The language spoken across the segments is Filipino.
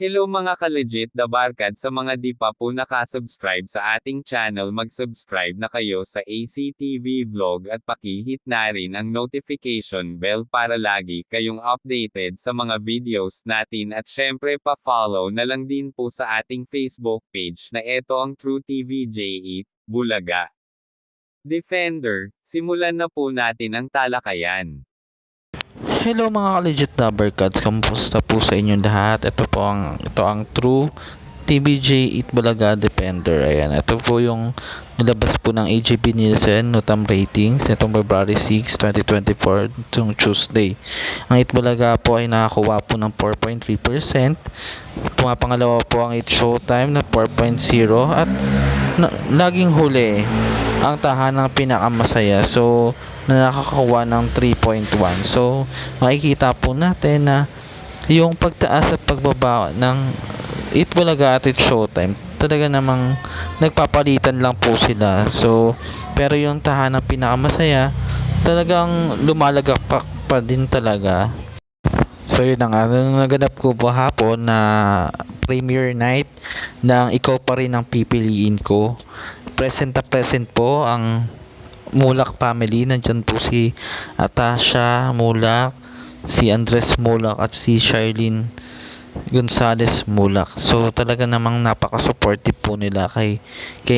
Hello mga ka-legit da barkad, sa mga di pa po nakasubscribe sa ating channel, mag-subscribe na kayo sa ACTV Vlog at pakihit na rin ang notification bell para lagi kayong updated sa mga videos natin, at syempre pa-follow na lang din po sa ating Facebook page na eto ang True TV J8 Bulaga Defender. Simulan na po natin ang talakayan. Hello mga ka-legit Dabbercats, kamusta po sa inyong lahat? Ito ang True TVJ 8 Bulaga Defender. Ayan, ito po yung nilabas po ng AGP Nielsen Notam Ratings nitong February 6, 2024, itong Tuesday. Ang 8 Bulaga po ay nakakuha po ng 4.3%. Pumapangalawa po ang 8 Showtime na 4.0 at laging huli ang tahanang pinakamasaya, so na nakakakuha ng 3.1. So makikita po natin na yung pagtaas at pagbaba ng 8 Bulaga at 8 Showtime, talaga namang nagpapalitan lang po sila. So pero yung tahanang pinakamasaya talagang lumalagak pa din talaga. So yun na nga, naganap ko po hapon na premiere night ng Ikaw Pa Rin Ang Pipiliin Ko. Present na present po ang Mulak family. Nandyan po si Atasha Mulak, si Andres Mulak at si Charlene Gonzales Mulak. So talaga namang napaka-supportive po nila kay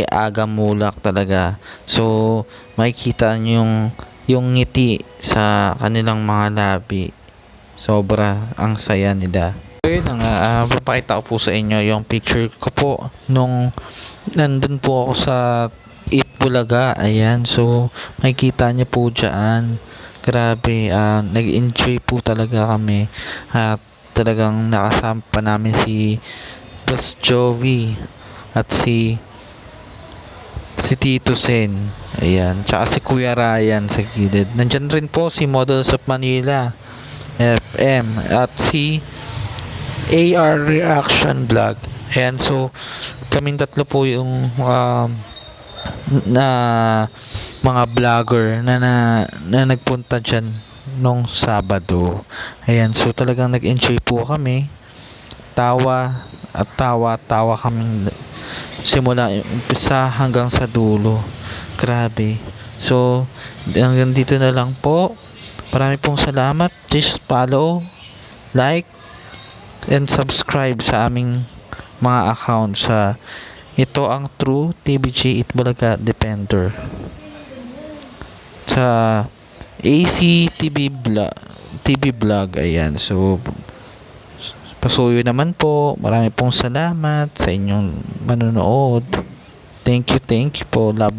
Aga Mulak talaga. So makikita nyo yung ngiti sa kanilang mga labi. Sobra ang saya nila. Ayun nga, papakita ko po sa inyo yung picture ko po nung nandun po ako sa 8 Bulaga. Ayan, so makikita niyo po dyan. Grabe, nag-enjoy po talaga kami. At talagang nakasama pa namin si Boss Joey at si Tito Sen. Ayan, tsaka si Kuya Ryan sa gilid. Nandyan rin po si Models of Manila FM at si AR Reaction Vlog. Ayan, so kaming tatlo po yung na mga vlogger na nagpunta dyan nung Sabado. Ayan, so talagang nag-enjoy po kami. Tawa at tawa kami simula umpisa hanggang sa dulo. Grabe. So hanggang dito na lang po. Marami pong salamat. Please follow, like, and subscribe sa aming mga account sa ito ang True TVJ 8 Bulaga Defender sa ACTV TV Vlog. Ayan, so pasuyo naman po. Marami pong salamat sa inyong manonood. Thank you po. Love.